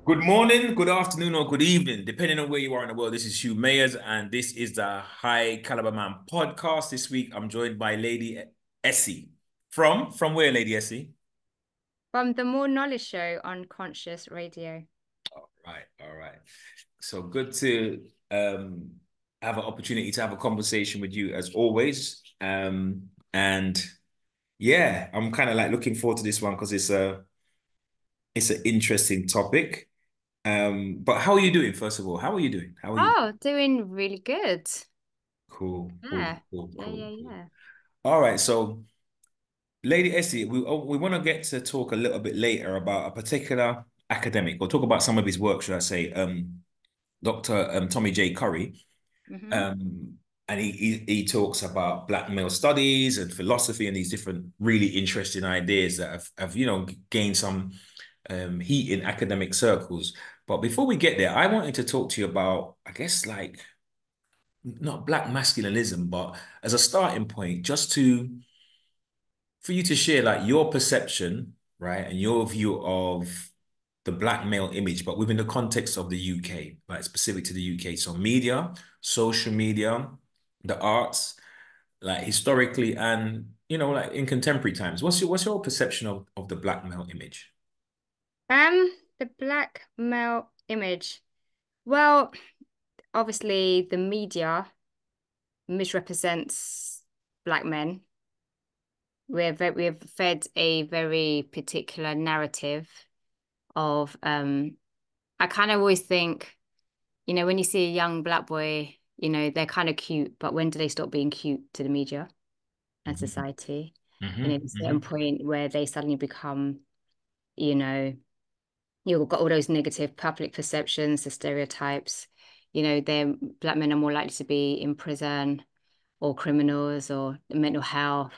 Good morning, good afternoon, or good evening, depending on where you are in the world. This is Hugh Mayers, and this is the High Caliber Man podcast. This week, I'm joined by Lady Essie. From where, Lady Essie? From the More Knowledge Show on Conscious Radio. All right. So good to have an opportunity to have a conversation with you as always. And yeah, I'm kind of like looking forward to this one because it's an interesting topic. But how are you doing, first of all? How are you doing? How are you? Oh, doing really good. Cool, cool, Yeah. cool, Yeah, cool, yeah, cool. yeah. All right, so Lady Essie, we want to get to talk a little bit later about a particular academic, or talk about some of his work, should I say, Dr. Tommy J. Curry. Mm-hmm. Um, and he talks about Black male studies and philosophy and these different really interesting ideas that have gained some heat in academic circles. But before we get there, I wanted to talk to you about, I guess, like not Black masculinism, but as a starting point, just to for you to share like your perception, right, and your view of the Black male image, but within the context of the UK, like specific to the UK. So media, social media, the arts, like historically and like in contemporary times. What's your perception of the Black male image? The black male image. Well, obviously the media misrepresents black men. We're fed a very particular narrative of I kind of always think, when you see a young black boy, they're kind of cute, but when do they stop being cute to the media and Mhm, society? mhm, At a certain mhm. point where they suddenly become, you know, you've got all those negative public perceptions, the stereotypes, then black men are more likely to be in prison or criminals or mental health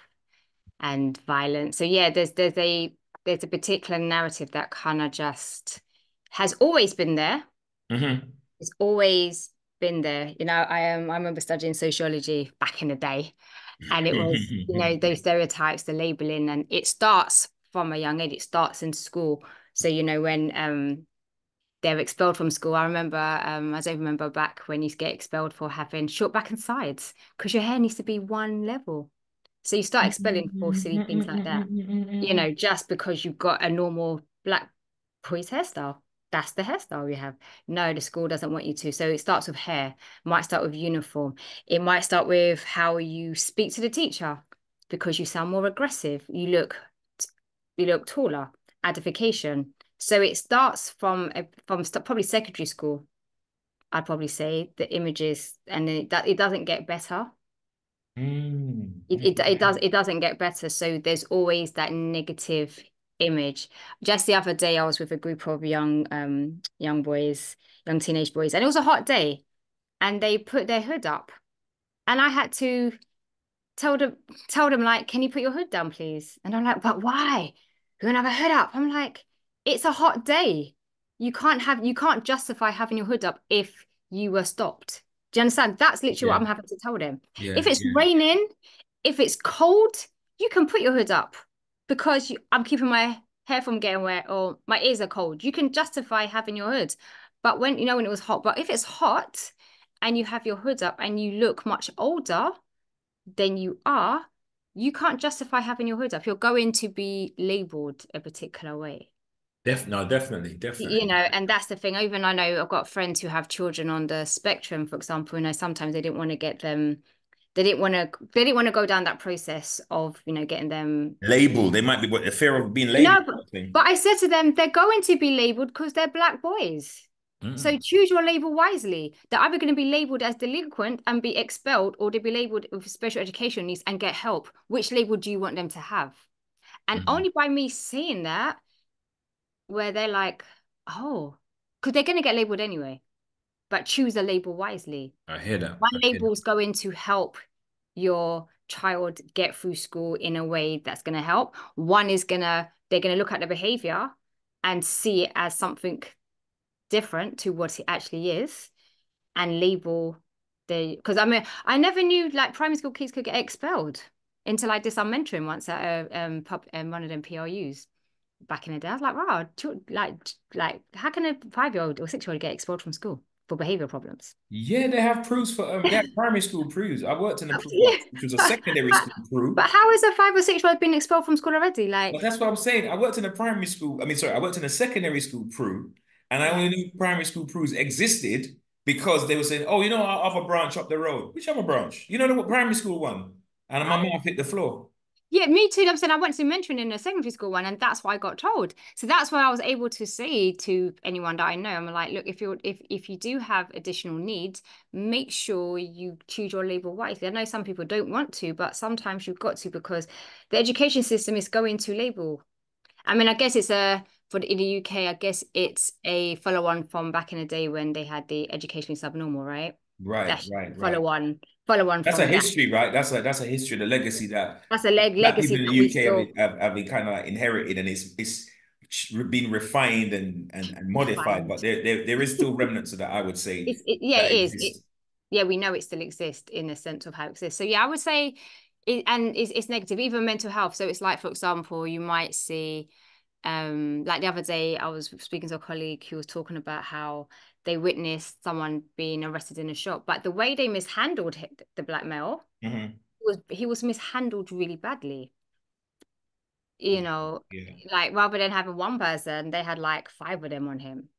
and violence. So yeah, there's a particular narrative that kind of just has always been there. Mhm. It's always been there. I remember studying sociology back in the day, and it was, those stereotypes, the labeling, and it starts from a young age. It starts in school. So, when they're expelled from school, I don't remember back when you used to get expelled for having short back and sides because your hair needs to be one level. So you start expelling for silly things like that, just because you've got a normal black boy's hairstyle. That's the hairstyle you have. No, the school doesn't want you to. So it starts with hair, might start with uniform. It might start with how you speak to the teacher because you sound more aggressive. You look taller, edification. So it starts from probably secondary school. I'd probably say the images, and then it doesn't get better. It doesn't get better. So there's always that negative image. Just the other day, I was with a group of young boys, young teenage boys, and it was a hot day, and they put their hood up, and I had to tell them tell them like, can you put your hood down, please? And I'm like, but why? We're gonna have a hood up. I'm like, it's a hot day. You can't justify having your hood up if you were stopped. Do you understand? That's literally what Yeah, I'm having to tell them. yeah, If it's yeah. raining, if it's cold, you can put your hood up because I'm keeping my hair from getting wet or my ears are cold. You can justify having your hood. But when it was hot, but if it's hot and you have your hood up and you look much older than you are, you can't justify having your hood up. You're going to be labeled a particular way. No, definitely, definitely. And that's the thing. Even I know I've got friends who have children on the spectrum, for example, sometimes they didn't want to get them, they didn't want to go down that process of, getting them. Label. They might be what the fear of being labeled. No, but, I think. but I said to them, they're going to be labeled because they're black boys. So Mm, choose your label wisely. They're either going to be labeled as delinquent and be expelled, or they'll be labeled with special education needs and get help. Which label do you want them to have? And mm. only by me saying that, where they're like, oh, because they're going to get labeled anyway, but choose a label wisely. I hear that. One I hear label is going to help your child get through school in a way that's going to help. They're going to look at the behavior and see it as something different to what it actually is and label because I never knew like primary school kids could get expelled until I did some mentoring once at one of them PRUs. back in the day. I was like, wow, how can a 5-year-old or 6-year-old get expelled from school for behavioral problems? Yeah, they have proofs for they have primary school proofs. I worked in a proofs Yeah. which was a But, secondary but school proof. but how is a 5 or 6-year-old being expelled from school already? But Like, that's what I'm saying. I worked in a primary school. I mean, sorry, I worked in a secondary school crew, and I yeah. only knew primary school crews existed because they were saying, "Oh, you know, our other branch up the road. Which other branch? You know the primary school one?" And my mouth hit the floor. Yeah, me too. I'm saying I went to mentoring in a secondary school one, and that's what I got told. So that's why I was able to say to anyone that I know, I'm like, look, if you do have additional needs, make sure you choose your label wisely. I know some people don't want to, but sometimes you've got to because the education system is going to label. I mean, I guess it's a for in the UK, I guess it's a follow on from back in the day when they had the educationally subnormal, right? Right, That's right, right. follow on That's a from that. history, right? That's a history, the legacy that That's a Black legacy people in the that we UK still have been kind of like inherited, and it's been refined and modified. But find. there is still remnants of that, I would say, Yeah, that it is. exist. Yeah, we know it still exists in the sense of how it exists. So yeah, I would say it's negative, even mental health. So it's like, for example, you might see like the other day I was speaking to a colleague who was talking about how they witnessed someone being arrested in a shop, but the way they mishandled the black male Mhm. was he was mishandled really badly. Yeah. Like rather than having one person, they had like 5 of them on him.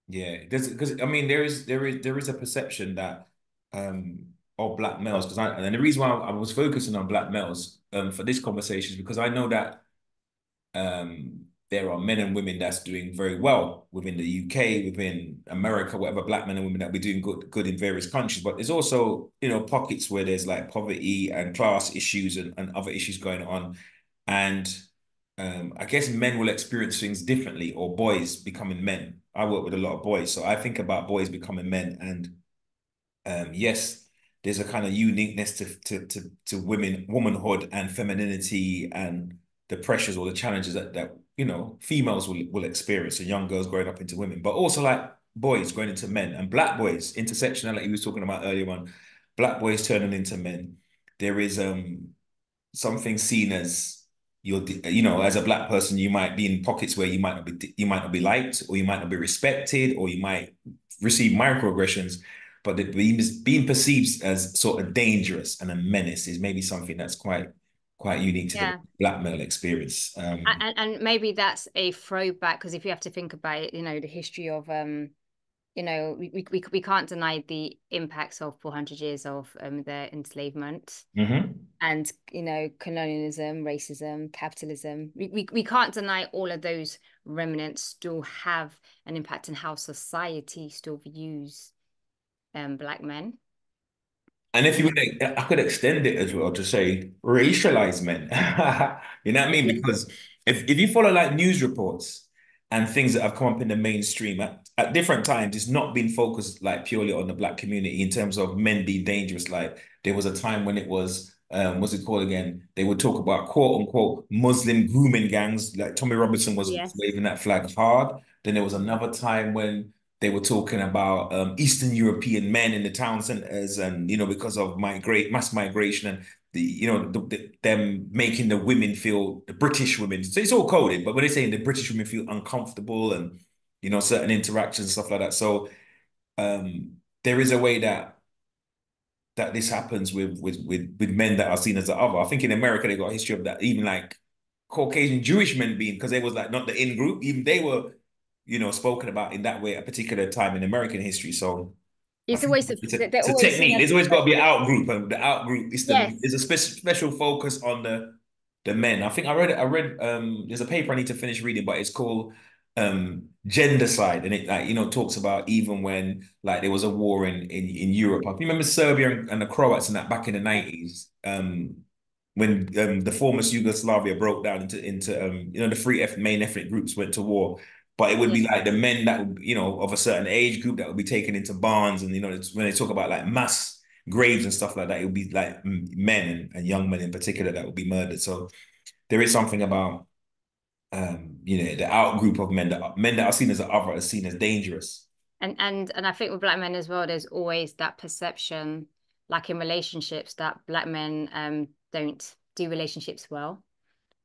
Yeah, because I mean there is a perception that of black males because and the reason why I was focusing on black males for this conversation is because I know that there are men and women that's doing very well within the UK, within America, whatever black men and women that be doing good in various countries. But there's also, pockets where there's like poverty and class issues and other issues going on. And I guess men will experience things differently, or boys becoming men. I work with a lot of boys, so I think about boys becoming men. And yes, there's a kind of uniqueness to womanhood and femininity and the pressures or the challenges that females will experience, and young girls growing up into women, but also like boys growing into men and black boys, intersectionality we was talking about earlier on, black boys turning into men. There is something seen as as a black person, you might be in pockets where you might not be liked, or you might not be respected, or you might receive microaggressions, but being perceived as sort of dangerous and a menace is maybe something that's quite unique to the Yeah. black male experience. And maybe that's a throwback because if you have to think about it, the history of we can't deny the impacts of 400 years of their enslavement Mhm. and colonialism, racism, capitalism. We can't deny all of those remnants still have an impact on how society still views black men. And if you would, I could extend it as well to say racialized men. You know what I mean? Yeah. Because if you follow like news reports and things that have come up in the mainstream at different times, it's not been focused like purely on the black community in terms of men being dangerous. Like there was a time when it was, what's it called again? They would talk about quote unquote Muslim grooming gangs. Like Tommy Robinson was Yes. waving that flag hard. Then there was another time when they were talking about Eastern European men in the town centers, and because of mass migration, and them making the women feel, the British women. So it's all coded, but when they're saying the British women feel uncomfortable, and certain interactions and stuff like that. So there is a way that this happens with men that are seen as the other. I think in America they got a history of that, even like Caucasian Jewish men being, because they was like not the in group, even they were spoken about in that way at a particular time in American history. So I It's think always they're it's a always seen technique. as There's always got to be an out group, and the out group is yes. there's a special focus on the men. I think I read there's a paper I need to finish reading, but it's called Gendercide, and it like talks about even when like there was a war in Europe. I remember Serbia and the Croats and that back in the 90s. When the former Yugoslavia broke down into the three main ethnic groups went to war, but it would Yeah. be like the men that would, of a certain age group that would be taken into barns, and it's when they talk about like mass graves and stuff like that, it would be like men and young men in particular that would be murdered. So there is something about the out group of men that are seen as the other are seen as dangerous. And I think with black men as well, there's always that perception, like in relationships, that black men don't do relationships well.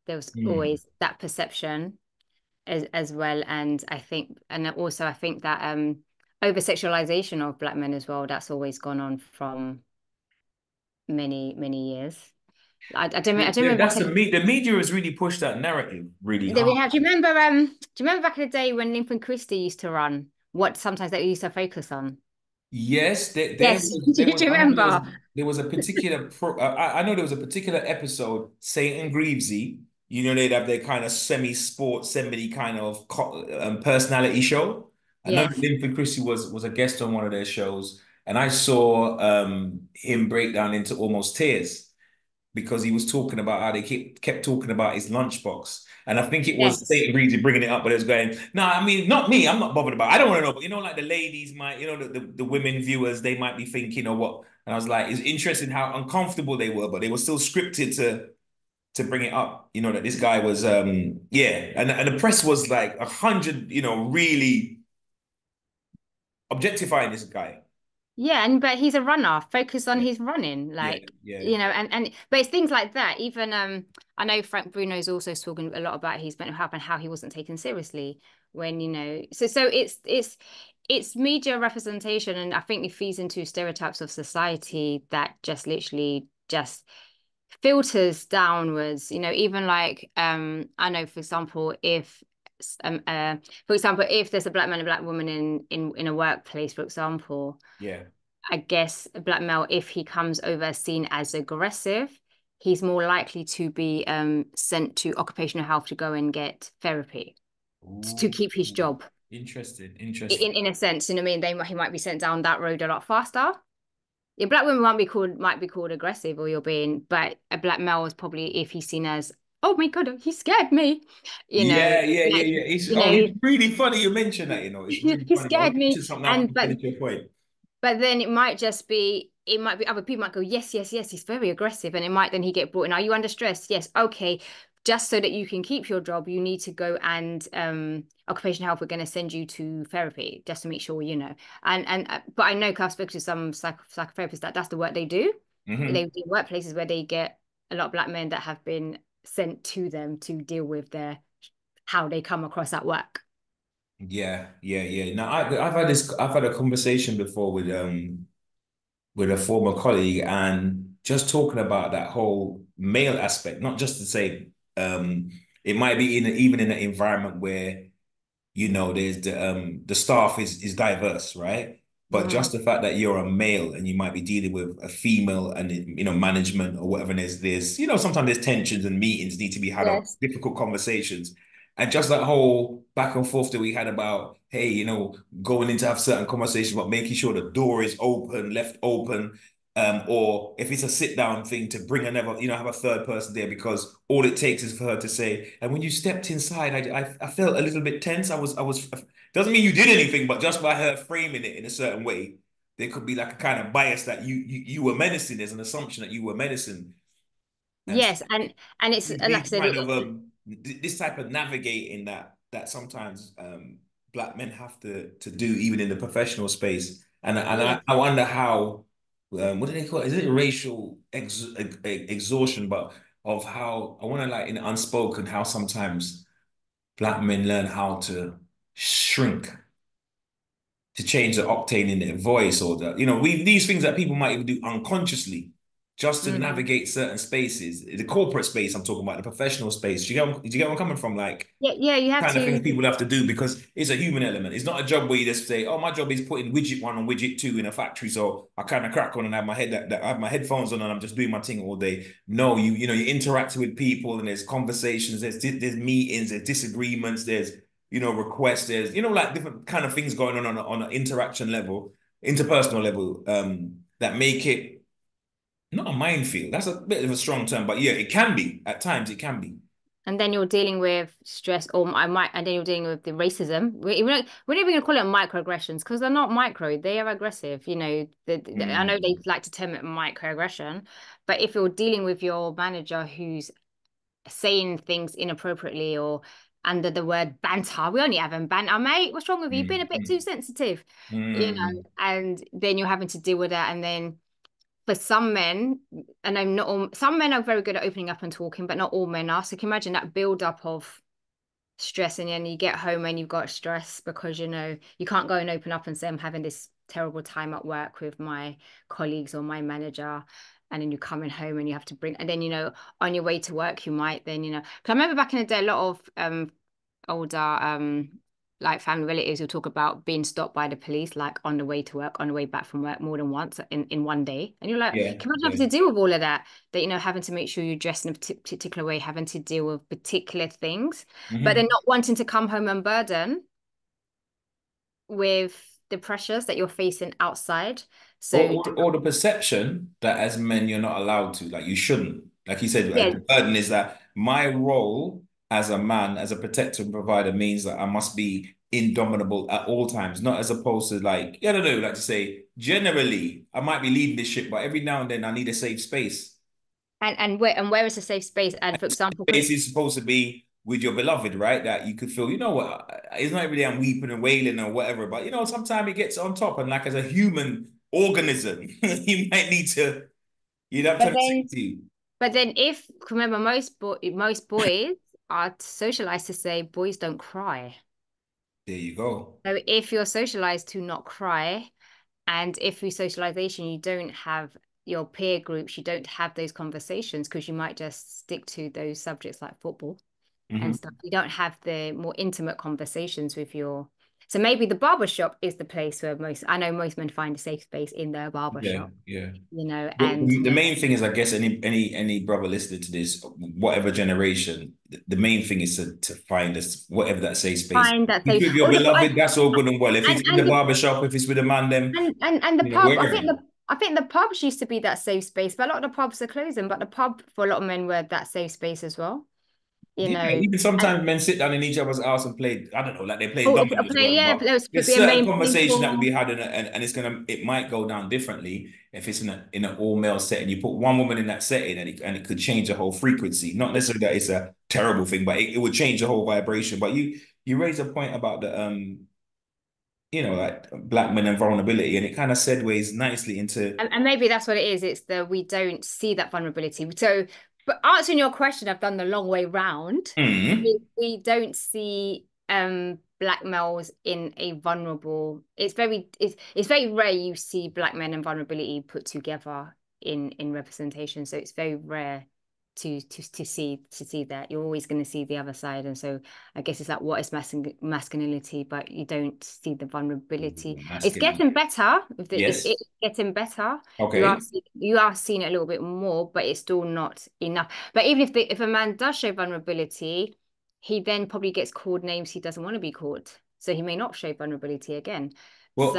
There was Mm. always that perception as well. And I think, and also I think that over sexualization of black men as well, that's always gone on from many years. I don't remember That's back the media has really pushed that narrative really do hard. you remember back in the day when Lincoln Christie used to run, what sometimes they used to focus on? Yes, Yes, do there you was I remember remember? there was a particular I know there was a particular episode, Saint and Greavesy. You know, they'd have their kind of semi-sport, semi kind of personality show. I know that Yes, Linford Christie was a guest on one of their shows, and I saw him break down into almost tears because he was talking about how they kept talking about his lunchbox. And I think it was yes. Satan Greasy bringing it up, but it was going, no, I mean, not me. I'm not bothered about it. I don't want to know. But like the ladies might, the women viewers, they might be thinking or what. And I was like, it's interesting how uncomfortable they were, but they were still scripted to bring it up. That this guy was, yeah. And the press was like 100, really objectifying this guy. Yeah, and but he's a runner, focus on Yeah, his running, yeah, like yeah. and but it's things like that. Even I know Frank Bruno's also talking a lot about his mental health and how he wasn't taken seriously when, so it's media representation, and I think it feeds into stereotypes of society that just literally just filters downwards, even like I know, for example, if um uh if there's a black man and a black woman in a workplace, for example, Yeah. I guess a black male, if he comes over seen as aggressive, he's more likely to be sent to occupational health to go and get therapy to Ooh, keep his job. interesting, In interesting. in a sense, you know what I mean? He might be sent down that road a lot faster. A black woman might be called aggressive, or you're being, but a black male is probably, if he's seen as, oh my God, he scared me, Yeah, yeah, yeah, like, yeah. It's really funny you mention that, It's really he funny. I was scared me. mentioning something now And to finish your point. but then it might be other people might go, yes, yes, yes, he's very aggressive. And it might then he get brought in. Are you under stress? Yes. Okay. Just so that you can keep your job, you need to go and occupational health, we're going to send you to therapy just to make sure, but I know, 'cause I've spoken to some psychotherapists, that's the work they do. They Hmm. do workplaces where they get a lot of black men that have been sent to them to deal with their how they come across at work. Yeah, yeah, yeah. Now I've had a conversation before with a former colleague and just talking about that whole male aspect, not just to say it might be even in an environment where there's the staff is diverse, right? But just Mhm. the fact that you're a male and you might be dealing with a female and management or whatever, and there's sometimes there's tensions and meetings need to be had or Yes. difficult conversations. And just that whole back and forth that we had about, hey, going in to have certain conversations about making sure the door is open, left open, or if it's a sit down thing to bring another, have a third person there because all it takes is for her to say, and when you stepped inside, I felt a little bit tense. I was doesn't mean you did anything, but just by her framing it in a certain way, there could be like a kind of bias that you were menacing. There's an assumption that you were menacing, and so Yes, and it's like I these said, kind of this type of navigating that sometimes black men have to do even in the professional space, and yes, I wonder how what do they call it? Is it racial exhaustion? But of how I want to like in unspoken how sometimes black men learn how to shrink to change the octane in their voice or we these things that people might even do unconsciously just to mhm. navigate certain spaces. The corporate space I'm talking about, the professional space. Do you get where I'm coming from? Like Yeah, yeah, you have kind of things to. people have to do because it's a human element. It's not a job where you just say, "Oh, my job is putting widget one on widget two in a factory." So I kind of crack on and have I have my headphones on and I'm just doing my thing all day. No, you interact with people and there's conversations, there's meetings, there's disagreements, there's requests, there's like different kind of things going on an interaction level, interpersonal level, that make it not a minefield. That's a bit of a strong term, but yeah, it can be at times. It can be. And then you're dealing with stress, or I might, and then you're dealing with the racism. We're not even gonna call it microaggressions because they're not micro; they are aggressive. I know they Mm, like to term it microaggression, but if you're dealing with your manager who's saying things inappropriately or under the word banter, we only have in banter, mate. What's wrong with you? You've been a bit too mm, sensitive, mm. and then you're having to deal with that, and then for some men, and I'm not all, some men are very good at opening up and talking, but not all men are. So can you imagine that build up of stress, and then you get home and you've got stress because you can't go and open up and say I'm having this terrible time at work with my colleagues or my manager, and then you're coming home and you have to bring, and then on your way to work you might then 'cause I remember back in the day a lot of older like family relatives will talk about being stopped by the police like on the way to work, on the way back from work, more than once in one day, and you're like, Yeah, can I have yeah. to deal with all of that, having to make sure you're dressed in a particular way, having to deal with particular things, but then Hmm. not wanting to come home and burden with the pressures that you're facing outside. So Or the perception that as men you're not allowed to, like you shouldn't. Like you said, yeah, the burden is that my role as a man, as a protector and provider means that I must be indomitable at all times, not as opposed to like, yeah, I don't know, like to say, generally, I might be leading this ship, but every now and then I need a safe space. and where is a safe space? And for example, because Space is supposed to be with your beloved, right? That you could feel, you know what, it's not really I'm weeping and wailing or whatever, but sometimes it gets on top. And like as a human organism, you might need to, you know what I'm but trying to say then to you. but then if remember most boys are socialized to say boys don't cry. There you go. So if you're socialized to not cry, and if through socialization you don't have your peer groups, you don't have those conversations because you might just stick to those subjects like football and Hmm. stuff. You don't have the more intimate conversations with your. So maybe the barber shop is the place where I know most men find a safe space in their barber Yeah, shop, yeah. and The main thing is, I guess, any brother listening to this, whatever generation, the main thing is to find us whatever that safe space. find that If safe. with your Oh, beloved, that's all good and well. If it's in the and barber shop, if it's with a man, then and the pub. I think wherever. the pubs used to be that safe space, but a lot of the pubs are closing. But the pub for a lot of men were that safe space as well. You Yeah, know, even and sometimes men sit down in each other's house and play, I don't know, like they're playing dominoes or play, whatever, yeah, but let's there's be a certain main conversation that will people. be had and it might go down differently if it's in an all male setting. You put one woman in that setting and it could change the whole frequency. Not necessarily that it's a terrible thing, but it would change the whole vibration. But you raise a point about the like black men and vulnerability, and it kind of segues nicely into And maybe that's what it is. It's the we don't see that vulnerability. So, but answering your question, I've done the long way round. mm, We don't see black males in a vulnerable. It's very rare you see black men and vulnerability put together in representation. So it's very rare to see that. You're always going to see the other side, and so I guess it's like what is masculinity, but you don't see the vulnerability. It's masculine. getting better. Yes. It's getting better. Okay. You are seeing it a little bit more, but it's still not enough. But even if a man does show vulnerability, he then probably gets called names he doesn't want to be called. So he may not show vulnerability again. Well,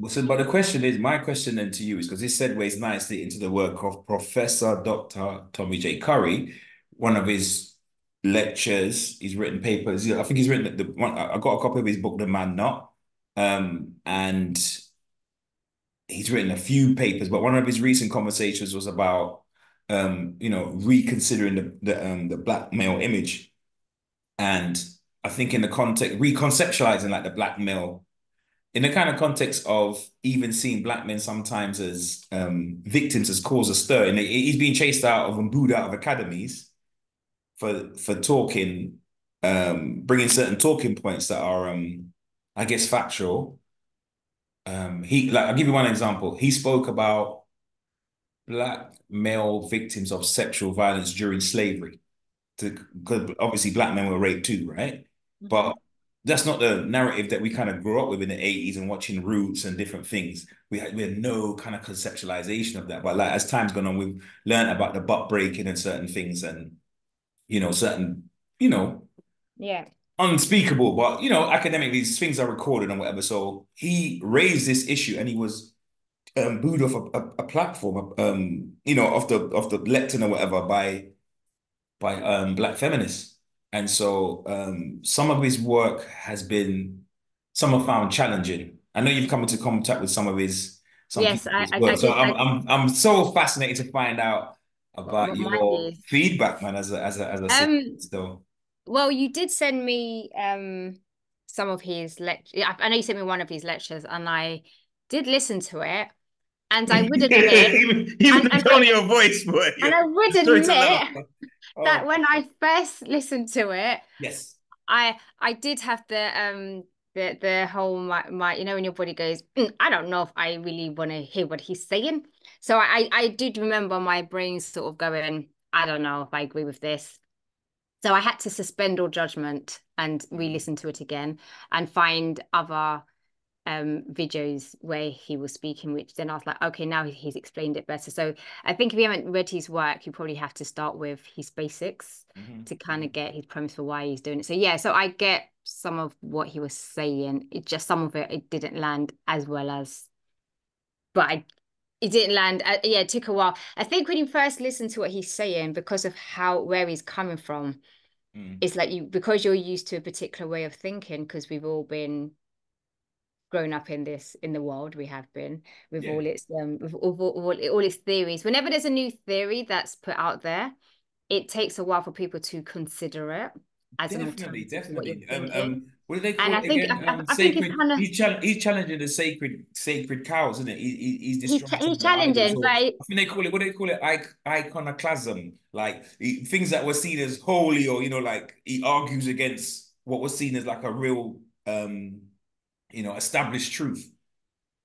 So but the question is, my question then to you is because this segues nicely into the work of Professor Dr. Tommy J. Curry, one of his lectures, he's written papers. I think he's written the one. I got a copy of his book, The Man Not, and he's written a few papers. But one of his recent conversations was about, reconsidering the black male image, and I think in the context reconceptualizing like the black male in the kind of context of even seeing black men sometimes as victims has caused a stir. And he's being chased out of and booed out of academies for talking, bringing certain talking points that are, I guess, factual. I'll give you one example. He spoke about black male victims of sexual violence during slavery. Because obviously black men were raped too, right? Mhm. But that's not the narrative that we kind of grew up with in the 80s and watching Roots and different things. We had no kind of conceptualization of that. But like as time's gone on, we've learned about the butt breaking and certain things and certain, you know, yeah. unspeakable, but academically these things are recorded and whatever. So he raised this issue and he was booed off a platform, off the lectern or whatever by black feminists. And so some of his work has been some have found challenging. I know you've come into contact with some Yes, people of his work. So I'm so fascinated to find out about what mine your is. feedback, man, as a citizen Um, still. well, you did send me some of his lecture. I know you sent me one of his lectures, and I did listen to it. And I would admit, Even the and tone of your voice, boy. I would Sorry to laugh. admit Oh, that when I first listened to it, yes. I did have the whole my you know when your body goes, I don't know if I really want to hear what he's saying. So I did remember my brain sort of going, I don't know if I agree with this. So I had to suspend all judgment and re-listen to it again and find other videos where he was speaking, which then I was like, okay, now he's explained it better. So I think if you haven't read his work, you probably have to start with his basics to kind of get his premise for why he's doing it. So yeah, so I get some of what he was saying. It just some of it didn't land as well as, but it didn't land. Yeah, it took a while. I think when you first listen to what he's saying, because of how where he's coming from, Mm. it's like you because you're used to a particular way of thinking because we've all been grown up in this in the world we have been with Yeah. all its all its theories. Whenever there's a new theory that's put out there, it takes a while for people to consider it as an Definitely, alternative to what you're definitely. thinking. What do they And call it again? I think it's Sacred. kind of He's challenging the sacred cows, isn't it? He's destroying some he's of the idols. challenging, Or but I think they call it. What do they call it? Iconoclasm. Like things that were seen as holy, or like he argues against what was seen as like a real, established truth.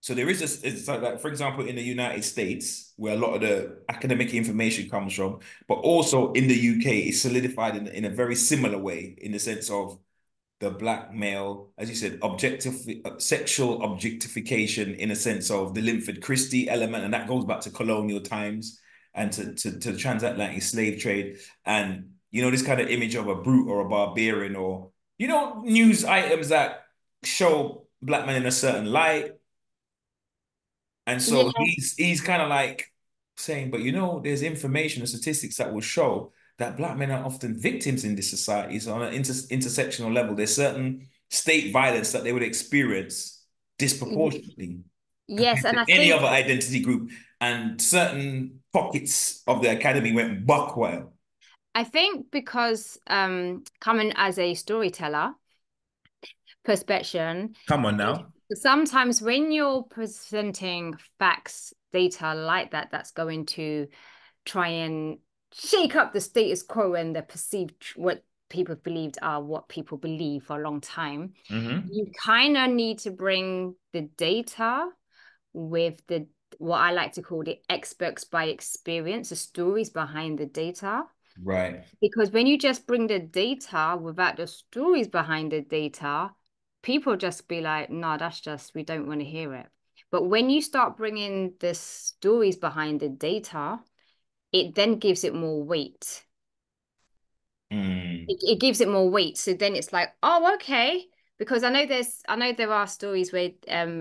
So there is it's like, for example, in the United States, where a lot of the academic information comes from, but also in the UK, it's solidified in a very similar way, in the sense of the black male, as you said, sexual objectification, in a sense of the Linford Christie element, and that goes back to colonial times and to the transatlantic slave trade, and this kind of image of a brute or a barbarian, or news items that show black men in a certain light. And so yeah, he's kind of like saying, but there's information and statistics that will show that black men are often victims in this society. So on an intersectional level, there's certain state violence that they would experience disproportionately yes, compared and to I any other think identity group. And certain pockets of the academy went buck wild. because coming as a storyteller perspection, Come on now. sometimes when you're presenting facts, data like that, that's going to try and shake up the status quo and the perceived what people believed are what people believe for a long time. Hmm. You kind of need to bring the data with the what I like to call the experts by experience, the stories behind the data. Right. Because when you just bring the data without the stories behind the data, people just be like, no, that's just, we don't want to hear it. But when you start bringing the stories behind the data, it then gives it more weight. Mm. It gives it more weight. So then it's like, oh, okay. Because I know there are stories where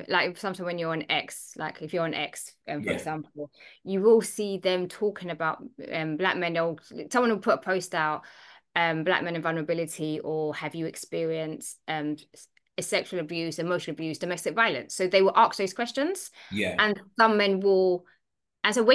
like sometimes when you're on X, like if you're on X, for Yeah. example, you will see them talking about black men, or someone will put a post out, black men in vulnerability, or have you experienced sexual abuse, emotional abuse, domestic violence? So they will ask those questions, Yeah. and some men will and so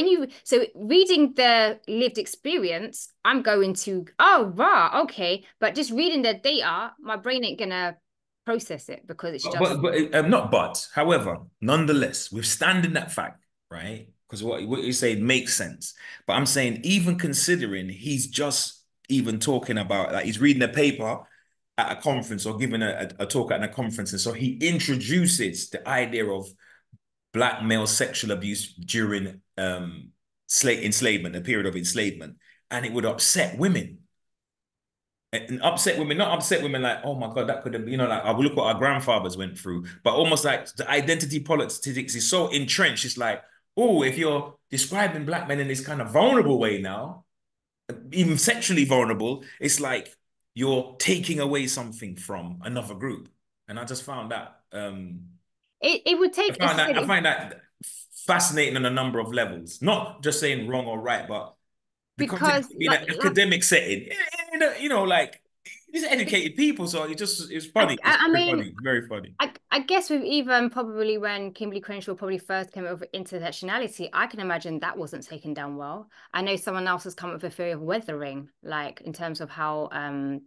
so reading the lived experience, I'm going to, oh, wow, okay. But just reading the data, my brain ain't gonna process it because it's just, Not but. However, nonetheless, withstanding that fact, right? Because what you say makes sense. But I'm saying, even considering he's just even talking about, like, he's reading a paper at a conference or giving a talk at a conference. And so he introduces the idea of black male sexual abuse during enslavement, a period of enslavement. And it would upset women, and upset women, not upset women like, oh my God, that could have, like, I look what our grandfathers went through, but almost like the identity politics is so entrenched. It's like, oh, if you're describing black men in this kind of vulnerable way now, even sexually vulnerable, it's like you're taking away something from another group. And I just found that, it would take, as I said, I find that fascinating on a number of levels. Not just saying wrong or right, but because it because could be in an academic setting, like these are educated people, so it's funny. It's I very mean, funny, very funny. I guess with even probably when Kimberly Crenshaw probably first came over intersectionality, I can imagine that wasn't taken down well. I know someone else has come up with a theory of weathering, like in terms of how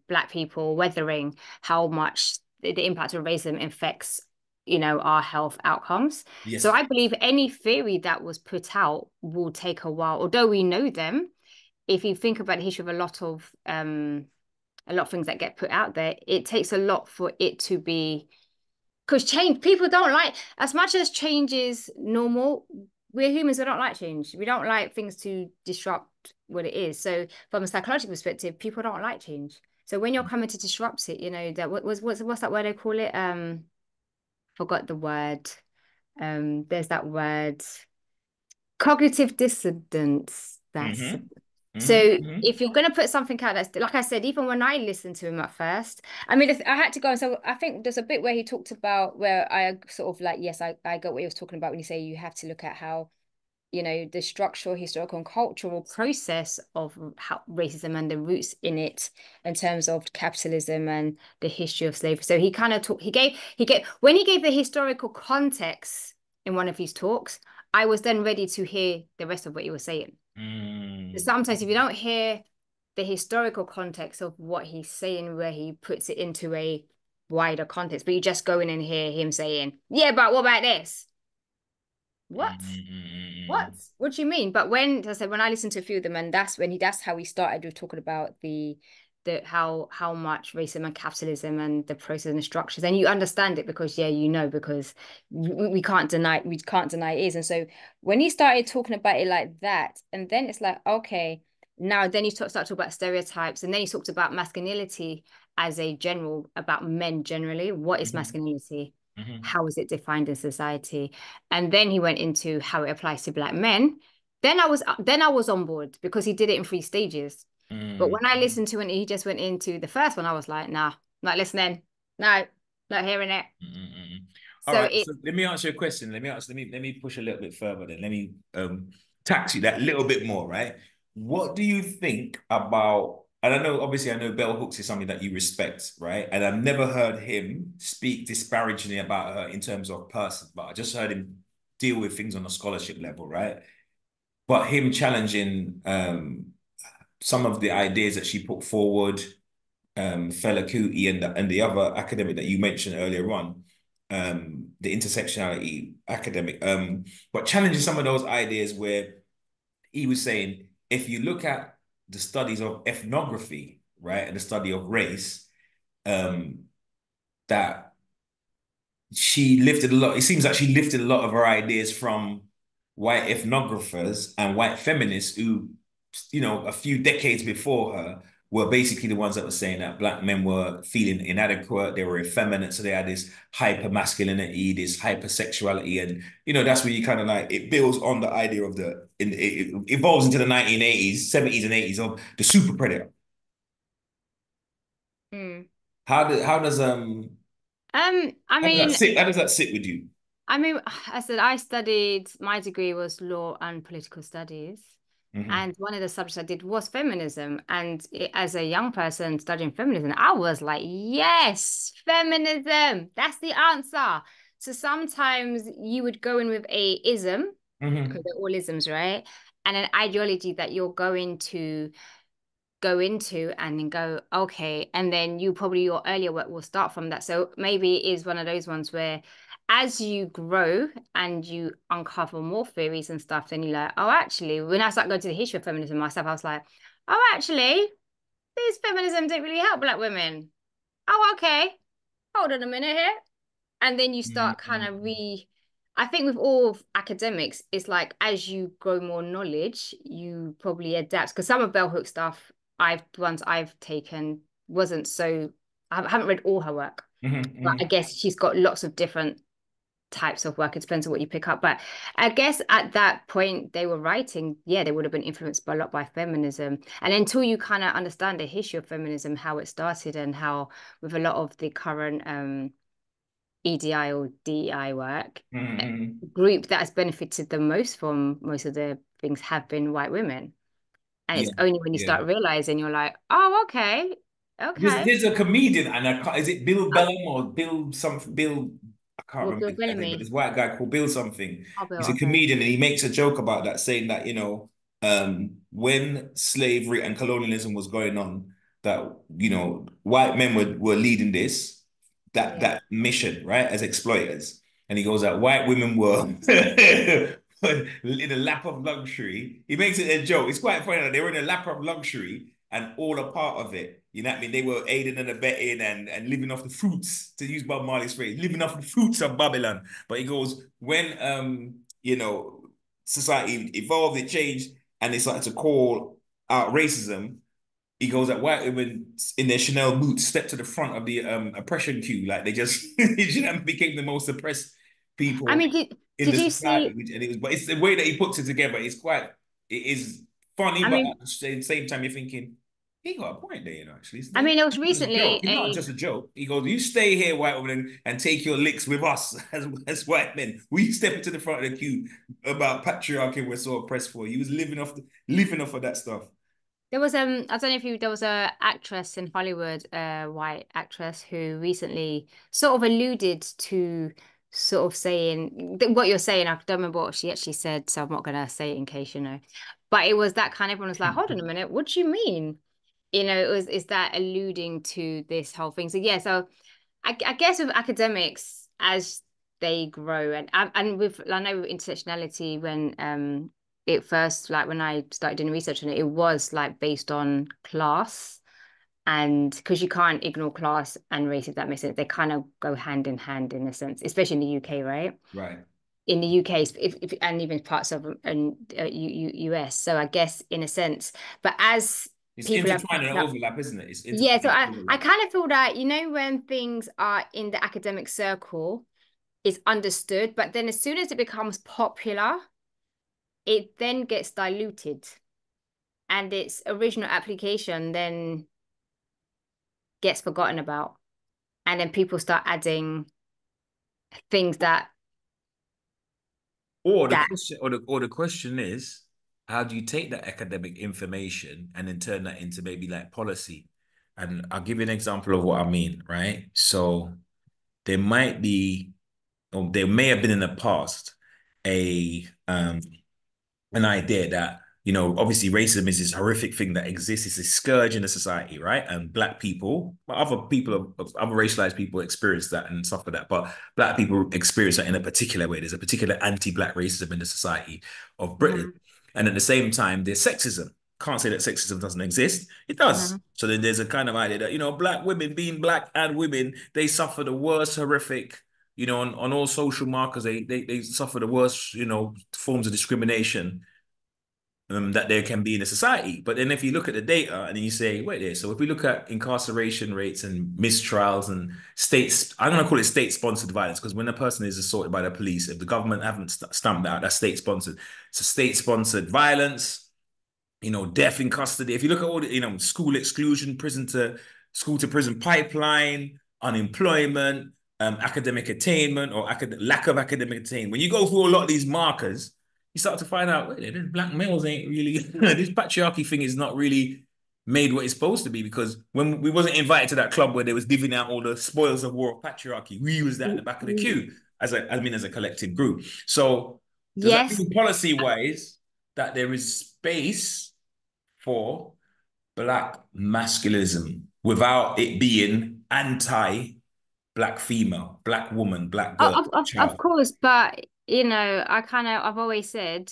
black people weathering, how much the impact of racism affects our health outcomes. So Yes. I believe any theory that was put out will take a while, although we know them. If you think about the history of a lot of things that get put out there, it takes a lot for it to be, because change, people don't like, as much as change is normal, we're humans, we don't like change. We don't like things to disrupt what it is. So from a psychological perspective, people don't like change. So when you're coming to disrupt it, that what's that word they call it? Forgot the word. There's that word, cognitive dissonance. That's Mm-hmm. so Mm-hmm. if you're going to put something out that's like I said, even when I listened to him at first, I mean, I had to go. So I think there's a bit where he talked about where I sort of like, yes, I got what he was talking about when you say you have to look at how, the structural, historical, and cultural process of how racism and the roots in it in terms of capitalism and the history of slavery. So he kind of talked, when he gave the historical context in one of his talks, I was then ready to hear the rest of what he was saying. Mm. Sometimes if you don't hear the historical context of what he's saying, where he puts it into a wider context, but you just go in and hear him saying, yeah, but what about this? What? Mm-hmm. What do you mean? But when, as I said, when I listened to a few of them, and that's how we started with talking about the how much racism and capitalism and the process and the structures, and you understand it because because we can't deny it is. And so when he started talking about it like that, and then it's like, okay, now then you start talking about stereotypes, and then he talked about masculinity as a general, about men generally. What is Mm-hmm. masculinity? Mm-hmm. How is it defined in society? And then he went into how it applies to black men. Then I was on board because he did it in 3 stages. But when I Mm-hmm. listened to it, he just went into the first one. I was like, nah, not listening. No, not hearing it. Mm-hmm. All So right, it so let me ask you a question. Let me push a little bit further then. Let me tax you that little bit more, right? What do you think about, and I know Bell Hooks is something that you respect, right? And I've never heard him speak disparagingly about her in terms of person, but I just heard him deal with things on a scholarship level, right? But him challenging some of the ideas that she put forward, Fela Kuti and the other academic that you mentioned earlier on, the intersectionality academic, but challenging some of those ideas where he was saying, if you look at the studies of ethnography, right, and the study of race, um, that she lifted a lot. It seems like she lifted a lot of her ideas from white ethnographers and white feminists who, a few decades before her were basically the ones that were saying that black men were feeling inadequate, they were effeminate, so they had this hyper masculinity, this hypersexuality, and that's where you kind of like it builds on the idea of it evolves into the 1980s, 70s, and 80s of the super predator. mm. How does I mean, How does that sit with you? I mean, I said I studied, my degree was law and political studies. Hmm. And one of the subjects I did was feminism. And as a young person studying feminism, I was like, yes, feminism, that's the answer. So sometimes you would go in with a ism, because Hmm. they're all isms, right? And an ideology that you're going to go into and then go, okay. And then your earlier work will start from that. So maybe it is one of those ones where as you grow and you uncover more theories and stuff, then you're like, oh, actually, when I started going to the history of feminism myself, I was like, oh, actually, this feminism didn't really help black women. Oh, okay. Hold on a minute here. And then you start kind of I think with all of academics, it's like as you grow more knowledge, you probably adapt. Because some of Bell Hook stuff, ones I've taken wasn't so, I haven't read all her work, but I Hmm. guess she's got lots of different types of work. It depends on what you pick up. But I guess at that point they were writing, yeah, they would have been influenced by a lot by feminism. And until you kind of understand the history of feminism, how it started and how with a lot of the current EDI or DEI work, Hmm. the group that has benefited the most from most of the things have been white women. And it's Yeah, only when you yeah. start realizing you're like, oh, okay, There's okay. there's a comedian, and is it Bill Bellum or Bill something? Bill, I can't Well, remember Bill his guy's name, but Bellamy. this white guy called Bill something. Oh, Bill, He's a okay. comedian, and he makes a joke about that, saying that when slavery and colonialism was going on, that white men were leading this. Yeah. that mission, right, as exploiters. And he goes that white women were in a lap of luxury. He makes it a joke. It's quite funny that they were in a lap of luxury and all a part of it. You know what I mean? They were aiding and abetting and living off the fruits, to use Bob Marley's phrase, living off the fruits of Babylon. But he goes, when society evolved, it changed, and they started to call out racism. He goes that white women in their Chanel boots stepped to the front of the oppression queue, like they just became the most oppressed I people mean, in did the you society. see? And it was, but it's the way that he puts it together. It is funny, I but at mean, the same time, you're thinking he got a point there. Actually, I mean, there was it's not just a joke. recently It's not a just a joke. He goes, "You stay here, white woman, and take your licks with us as white men. We step into the front of the queue about patriarchy. We're so oppressed for." He was living off of that stuff. There was I don't know if you there was a actress in Hollywood, white actress who recently sort of alluded to sort of saying what you're saying. I don't remember what she actually said, so I'm not gonna say it in case you know. But it was that kind of everyone was like, hold on a minute, what do you mean? You know, is that alluding to this whole thing? So yeah, so I guess with academics as they grow and with I know with intersectionality when it first like when I started doing research on it, it was like based on class and because you can't ignore class and race if that makes sense. They kind of go hand in hand in a sense, especially in the UK, right? Right. In the UK, if and even parts of US. So I guess in a sense, but as It's people have intertwined and picked up overlap, isn't it? It's yeah, so intertwined and I overlap. kind of feel that, you know, when things are in the academic circle, it's understood, but then as soon as it becomes popular, it then gets diluted and its original application then gets forgotten about. And then people start adding things Or the that question, or the question is, how do you take that academic information and then turn that into maybe like policy? And I'll give you an example of what I mean, right? So there might be, or there may have been in the past, a an idea that, obviously racism is this horrific thing that exists. It's a scourge in the society, right? And black people, but other people of other racialized people experience that and suffer that. But black people experience that in a particular way. There's a particular anti-black racism in the society of Britain. mhm, And at the same time, there's sexism. Can't say that sexism doesn't exist. It does. mhm. So then there's a kind of idea that, black women, being black and women, they suffer the worst horrific, on all social markers, they suffer the worst, forms of discrimination that there can be in a society. But then if you look at the data and then you say, wait there, so if we look at incarceration rates and mistrials and states, I'm going to call it state-sponsored violence because when a person is assaulted by the police, if the government haven't stamped that out, that's state-sponsored. So state-sponsored violence, death in custody. If you look at all the, school exclusion, prison to school to prison pipeline, unemployment, academic attainment or lack of academic attainment, when you go through a lot of these markers, you start to find out, wait, this black males ain't really, this patriarchy thing is not really made what it's supposed to be because when we wasn't invited to that club where they was giving out all the spoils of war of patriarchy, we was that in the back of the queue as a collective group. So does that Yes. mean policy wise that there is space for black masculinism without it being anti-black female, black woman, black girl, Of child? course, but you know, I've always said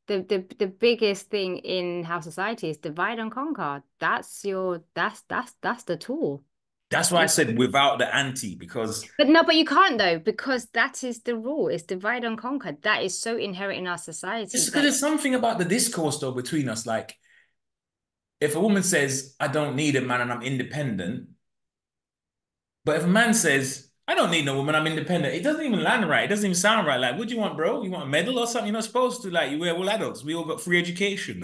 the biggest thing in how society is divide and conquer. That's the tool. That's why I said without the anti, because But no, but you can't though, because that is the rule. It's divide and conquer. That is so inherent in our it's society because that there's something about the discourse though between us. Like if a woman says, I don't need a man and I'm independent, but if a man says, I don't need no woman, I'm independent, it doesn't even land right. It doesn't even sound right. Like, what do you want, bro? You want a medal or something? You're not supposed to. Like, we're all adults. We all got free education.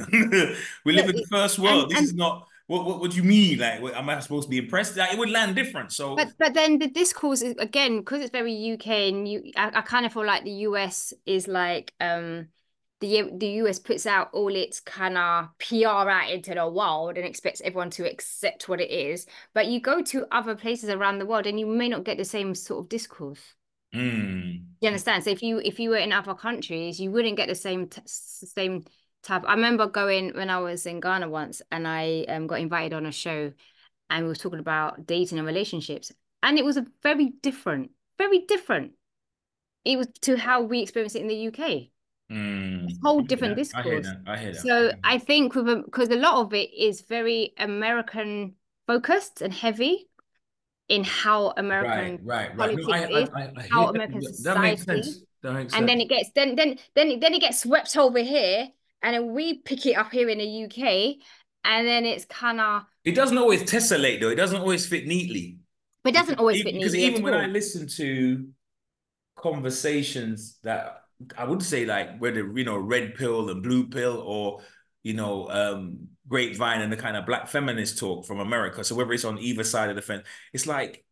We live look in the first and world. This is and not what do you mean? Like, am I supposed to be impressed? Like, it would land different. So, but then the discourse is again because it's very UK and I kind of feel like the US is like the US puts out all its kind of PR out into the world and expects everyone to accept what it is. But you go to other places around the world and you may not get the same sort of discourse. mm, You understand? So if you were in other countries, you wouldn't get the same type. I remember going when I was in Ghana once, and I got invited on a show, and we were talking about dating and relationships. And it was a very different. It was to how we experience it in the UK. It's a whole I hear different that. I hear discourse. that. I hear that. I So hear that. I think because a lot of it is very American focused and heavy in how Right, American right, right. No, politics is, I hear how that. American That makes society, sense. That makes and then sense. it gets then it gets swept over here, and then we pick it up here in the UK, and then it's kind of, It doesn't always tessellate though. It doesn't always fit neatly. but it doesn't always fit Because neatly at even when I all. listen to conversations that I would say like whether red pill and blue pill or grapevine and the kind of black feminist talk from America. So whether it's on either side of the fence, it's like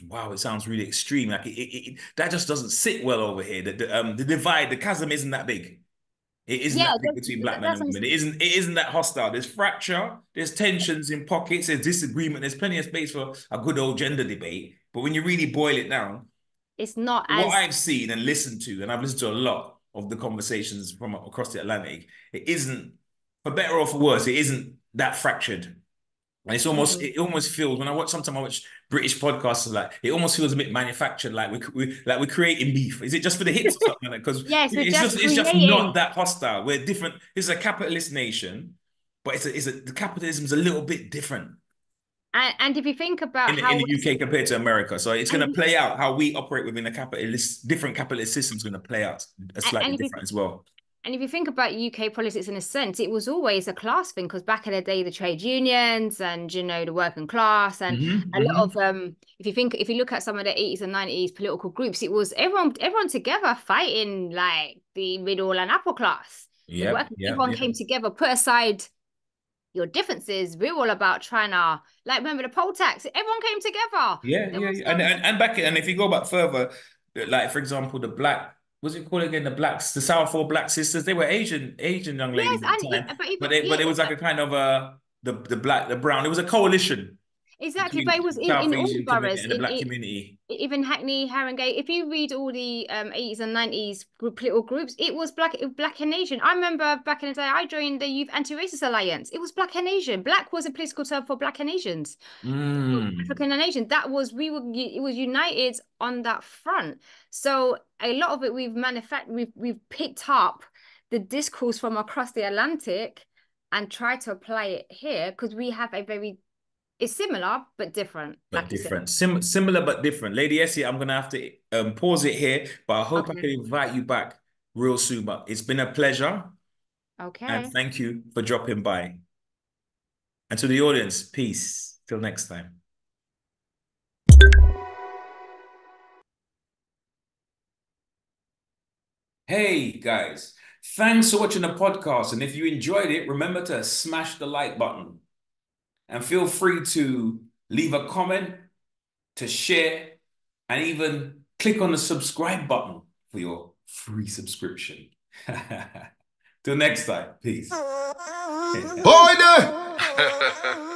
wow, it sounds really extreme. Like that just doesn't sit well over here. The divide, the chasm isn't that big. It isn't Yeah, that big between black men that's and women. It isn't that hostile. There's fracture, there's tensions in pockets, there's disagreement, there's plenty of space for a good old gender debate. But when you really boil it down, it's not what as I've seen and listened to, and I've listened to a lot of the conversations from across the Atlantic, it isn't, for better or for worse, it isn't that fractured. And mm, it almost feels when I watch sometimes I watch British podcasts like it almost feels a bit manufactured, like we're creating beef. Is it just for the hits or something like that? Because yeah, so just it's just not creating. that hostile. We're different. This is a capitalist nation, but the capitalism is a little bit different And if you think about in how the UK compared to America. So it's going to and play out how we operate within a different capitalist system is going to play out slightly and if you different as well. And if you think about UK politics in a sense, it was always a class thing because back in the day, the trade unions and the working class and a lot of if you look at some of the 80s and 90s political groups, it was everyone together fighting like the middle and upper class. The Yep, working yep, everyone yep. came together, put aside your differences. We're all about trying to like remember the poll tax. Everyone came together. Yeah, There yeah, was yeah. And back and if you go back further, like for example, the black, what's it called again? The blacks, the Southall Black Sisters, they were Asian young yes, ladies at and the time, but even but yeah, it was like a kind of the black, the brown. It was a coalition exactly. But between it was the South in all Asian community boroughs. and the black community. Even Hackney, Harringay, if you read all the 80s and 90s political groups, it was black and Asian. I remember back in the day, I joined the Youth Anti-Racist Alliance. It was black and Asian. Black was a political term for black and Asians. Mm. African and Asian. That was it was united on that front. So a lot of it we've picked up the discourse from across the Atlantic and tried to apply it here because we have a very it's similar but different, But like you said. different, similar but different. Lady Essie, I'm gonna have to pause it here, but I hope I can Okay. invite you back real soon. But it's been a pleasure, and Okay. thank you for dropping by. And to the audience, peace. Till next time. Hey guys, thanks for watching the podcast. And if you enjoyed it, remember to smash the like button and feel free to leave a comment, to share, and even click on the subscribe button for your free subscription. Till next time, peace. Boy, there.